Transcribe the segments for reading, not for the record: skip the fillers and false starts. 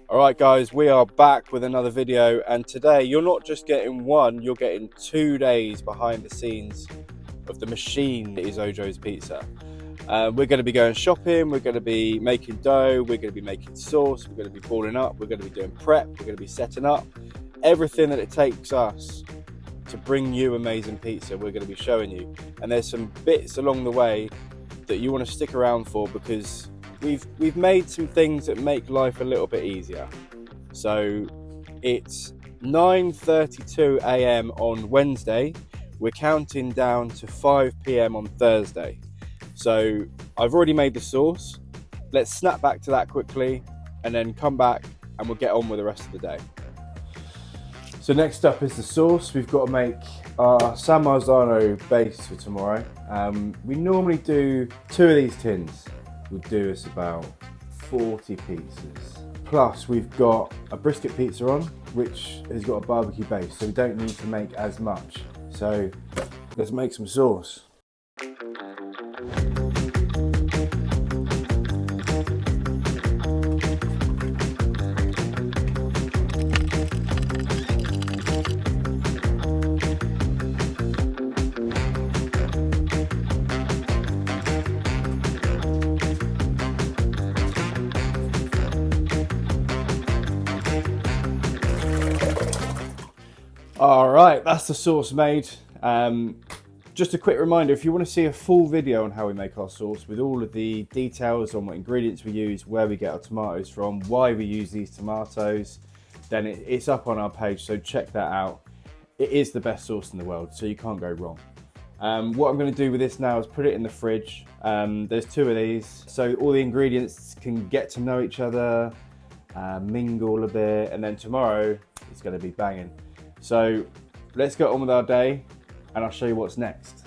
Alright guys, we are back with another video, and today you're not just getting one, you're getting 2 days behind the scenes of the machine that is Ojo's Pizza. We're going to be going shopping, we're going to be making dough, we're going to be making sauce, we're going to be balling up, we're going to be doing prep, we're going to be setting up. Everything that it takes us to bring you amazing pizza, we're going to be showing you. And there's some bits along the way that you want to stick around for, because we've made some things that make life a little bit easier. So it's 9:32 a.m. on Wednesday. We're counting down to 5 p.m. on Thursday. So I've already made the sauce. Let's snap back to that quickly and then come back and we'll get on with the rest of the day. So next up is the sauce. We've got to make our San Marzano base for tomorrow. We normally do 2 of these tins. Will do us about 40 pizzas. Plus we've got a brisket pizza on, which has got a barbecue base, so we don't need to make as much. So let's make some sauce. All right, that's the sauce made. Just a quick reminder, if you want to see a full video on how we make our sauce with all of the details on what ingredients we use, where we get our tomatoes from, why we use these tomatoes, then it's up on our page, so check that out. It is the best sauce in the world, so you can't go wrong. What I'm going to do with this now is put it in the fridge. There's 2 of these, so all the ingredients can get to know each other, mingle a bit, and then tomorrow it's going to be banging. So let's get on with our day and I'll show you what's next.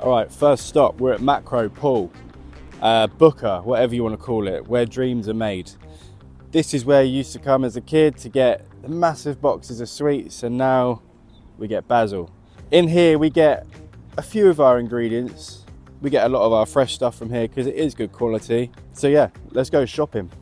All right, first stop, we're at Macro Pool, Booker, whatever you want to call it, where dreams are made. This is where you used to come as a kid to get the massive boxes of sweets, and now we get basil. In here we get a few of our ingredients. We get a lot of our fresh stuff from here because it is good quality. So yeah, let's go shopping.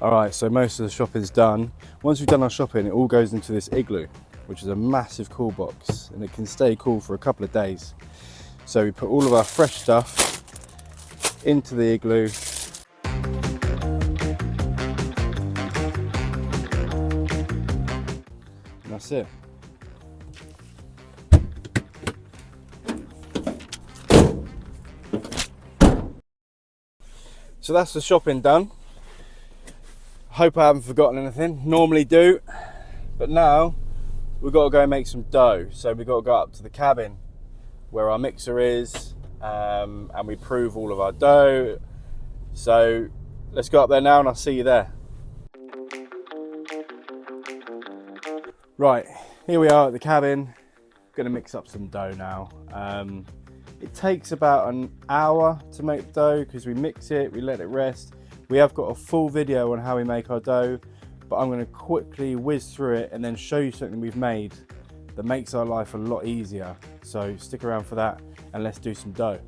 All right, so most of the shopping's done. Once we've done our shopping, it all goes into this igloo, which is a massive cool box, and it can stay cool for a couple of days. So we put all of our fresh stuff into the igloo. And that's it. So that's the shopping done. Hope I haven't forgotten anything. Normally do, but now we've got to go and make some dough. So we've got to go up to the cabin where our mixer is, and we prove all of our dough. So let's go up there now and I'll see you there. Right, here we are at the cabin. Gonna mix up some dough now. It takes about an hour to make dough because we mix it, we let it rest. We have got a full video on how we make our dough, but I'm going to quickly whiz through it and then show you something we've made that makes our life a lot easier. So stick around for that and let's do some dough.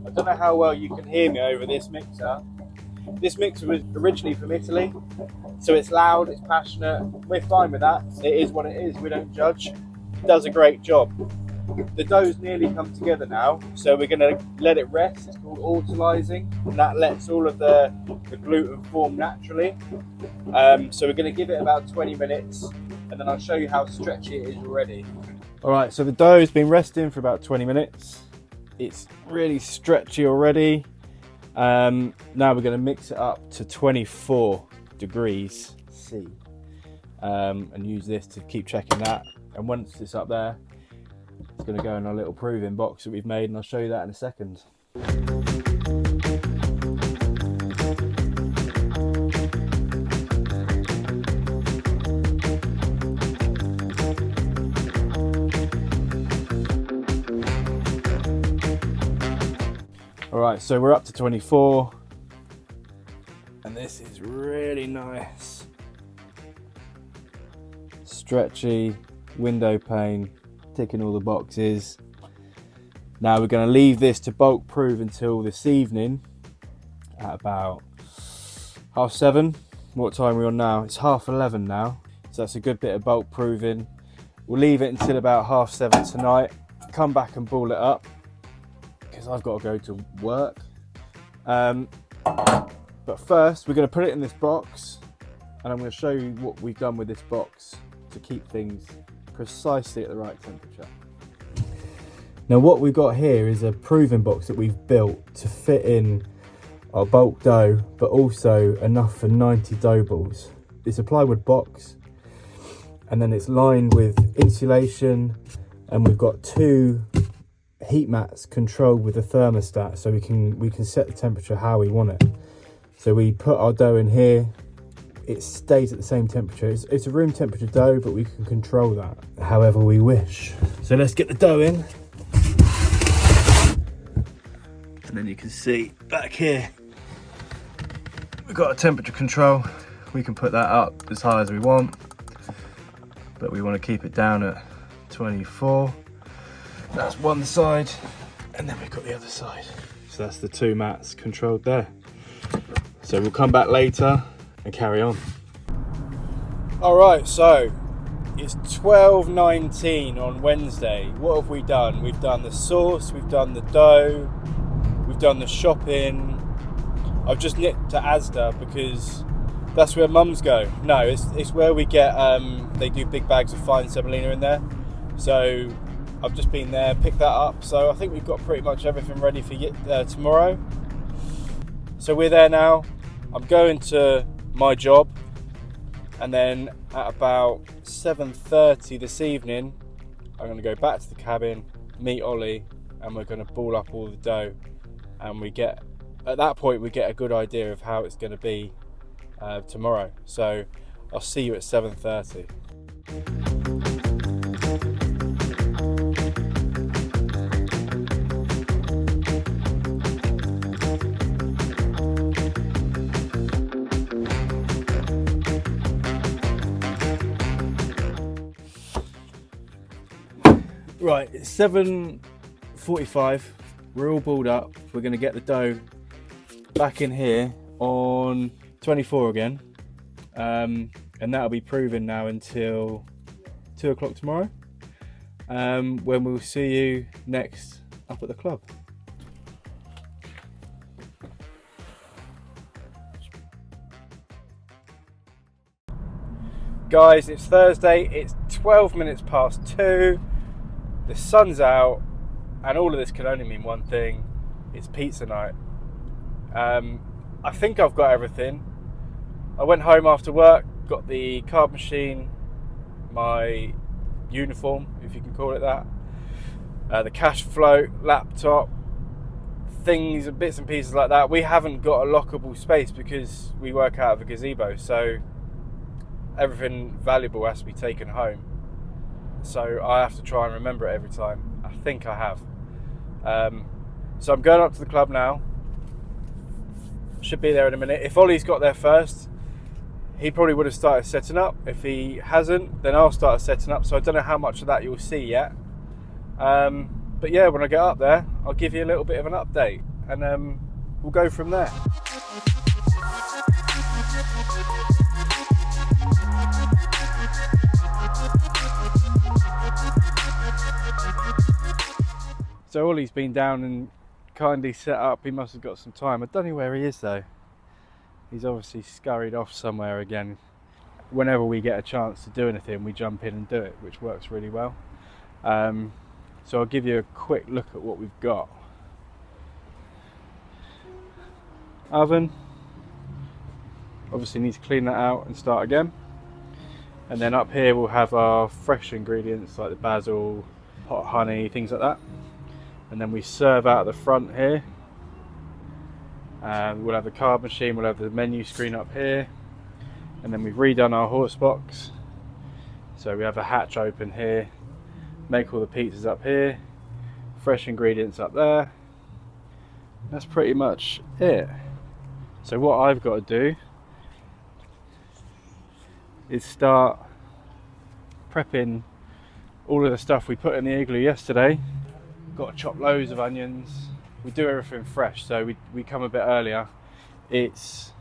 I don't know how well you can hear me over this mixer. This mixer was originally from Italy, so it's loud, it's passionate. We're fine with that. It is what it is. We don't judge. It does a great job. The dough's nearly come together now, so we're going to let it rest. It's called autolyzing, and that lets all of the gluten form naturally. So we're going to give it about 20 minutes, and then I'll show you how stretchy it is already. All right, so the dough's been resting for about 20 minutes. It's really stretchy already. Now we're going to mix it up to 24 degrees C, and use this to keep checking that. And once it's up there, it's going to go in our little proving box that we've made, and I'll show you that in a second. Alright, so we're up to 24, and this is really nice. Stretchy, window pane, ticking all the boxes. Now we're going to leave this to bulk proof until this evening at about 7:30. What time are we on now? It's 11:30 now, so that's a good bit of bulk proving. We'll leave it until about 7:30 tonight, come back and ball it up, because I've got to go to work. But first we're going to put it in this box, and I'm going to show you what we've done with this box to keep things precisely at the right temperature. Now what we've got here is a proving box that we've built to fit in our bulk dough, but also enough for 90 dough balls. It's a plywood box, and then it's lined with insulation, and we've got 2 heat mats controlled with a thermostat, so we can set the temperature how we want it. So we put our dough in here, it stays at the same temperature. It's a room temperature dough, but we can control that however we wish. So let's get the dough in. And then you can see back here, we've got a temperature control. We can put that up as high as we want, but we want to keep it down at 24. That's one side, and then we've got the other side. So that's the 2 mats controlled there. So we'll come back later and carry on. All right, so it's 12:19 on Wednesday. What have we done? We've done the sauce, we've done the dough, we've done the shopping. I've just nipped to Asda because that's where mums go. No, it's where we get, they do big bags of fine semolina in there. So I've just been there, picked that up. So I think we've got pretty much everything ready for tomorrow. So we're there now. I'm going to my job, and then at about 7:30 this evening, I'm going to go back to the cabin, meet Ollie, and we're going to ball up all the dough. And at that point, we get a good idea of how it's going to be tomorrow. So I'll see you at 7:30. Right, it's 7:45. We're all balled up. We're going to get the dough back in here on 24 again, and that'll be proven now until 2 o'clock tomorrow, when we'll see you next up at the club. Guys, it's Thursday. It's 12 minutes past 2. The sun's out, and all of this can only mean one thing: it's pizza night. I think I've got everything. I went home after work, got the card machine, my uniform, if you can call it that, the cash float, laptop, things and bits and pieces like that. We haven't got a lockable space because we work out of a gazebo, so everything valuable has to be taken home. So I have to try and remember it every time. I think I have. So I'm going up to the club now. Should be there in a minute. If Ollie's got there first, he probably would have started setting up. If he hasn't, then I'll start setting up. So I don't know how much of that you'll see yet. But yeah, when I get up there, I'll give you a little bit of an update, and we'll go from there. So Ollie's been down and kindly set up. He must have got some time. I don't know where he is though. He's obviously scurried off somewhere again. Whenever we get a chance to do anything, we jump in and do it, which works really well. So I'll give you a quick look at what we've got. Oven, Obviously need to clean that out and start again. And then up here we'll have our fresh ingredients like the basil, hot honey, things like that. And then we serve out the front here. We'll have the card machine, we'll have the menu screen up here. And then we've redone our horse box. So we have a hatch open here, make all the pizzas up here, fresh ingredients up there. That's pretty much it. So what I've got to do is start prepping all of the stuff we put in the igloo yesterday. Got to chop loads of onions. We do everything fresh, so we come a bit earlier. It's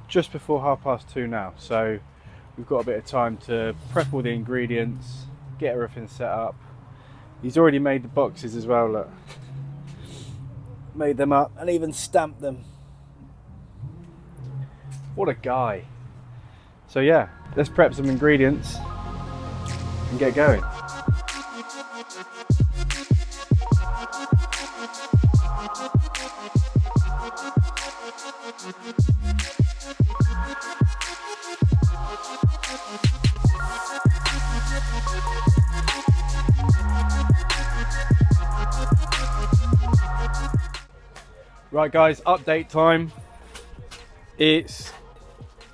just before 2:30 now, so we've got a bit of time to prep all the ingredients, get everything set up. He's already made the boxes as well, look. Made them up and even stamped them. What a guy. So yeah, let's prep some ingredients and get going. Right guys, update time. It's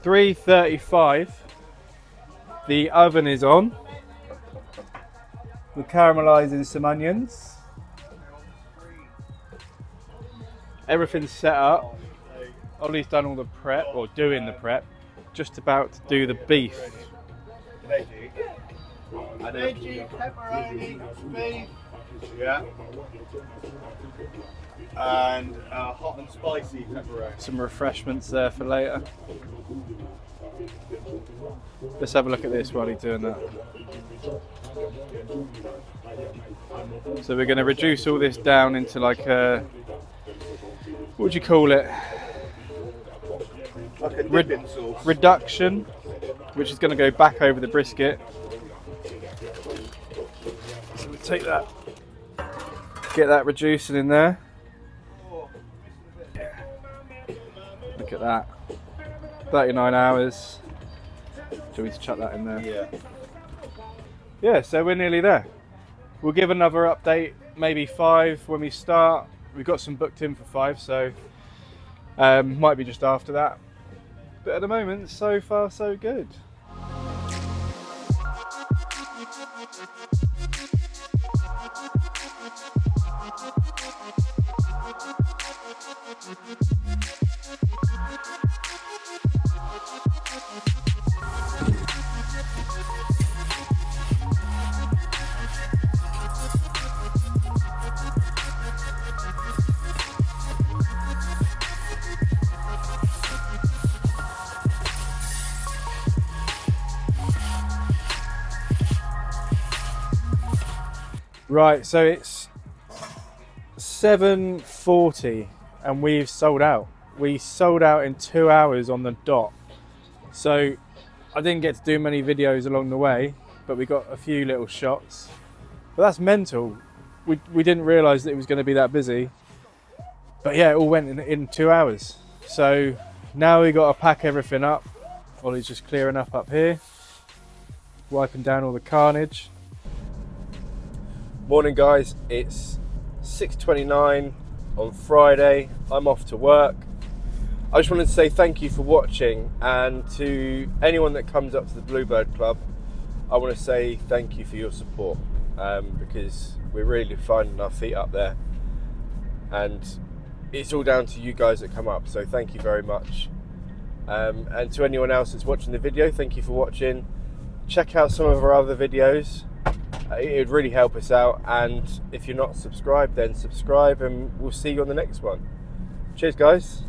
3:35. The oven is on. We're caramelizing some onions. Everything's set up. Ollie's done all the prep, or doing the prep. Just about to do the beef. Veggie, pepperoni, beef. Yeah. And hot and spicy pepperoni. Some refreshments there for later. Let's have a look at this while he's doing that. So we're going to reduce all this down into like a, what would you call it? Like a dipping sauce. Reduction, which is going to go back over the brisket. So we take that, get that reducing in there. Look at that, 39 hours. Do we need to chuck that in there? Yeah. Yeah, so we're nearly there. We'll give another update, maybe 5 when we start. We've got some booked in for 5, so might be just after that. But at the moment, so far so good. Right, so it's 7:40 and we've sold out. We sold out in 2 hours on the dot. So I didn't get to do many videos along the way, but we got a few little shots. But that's mental. We didn't realise that it was going to be that busy. But yeah, it all went in 2 hours. So now we got to pack everything up. Ollie's just clearing up here, wiping down all the carnage. Morning guys, it's 6:29 on Friday. I'm off to work. I just wanted to say thank you for watching, and to anyone that comes up to the Bluebird Club, I want to say thank you for your support, because we're really finding our feet up there, and it's all down to you guys that come up, so thank you very much. And to anyone else that's watching the video, thank you for watching. Check out some of our other videos. It would really help us out, and if you're not subscribed, then subscribe, and we'll see you on the next one. Cheers guys.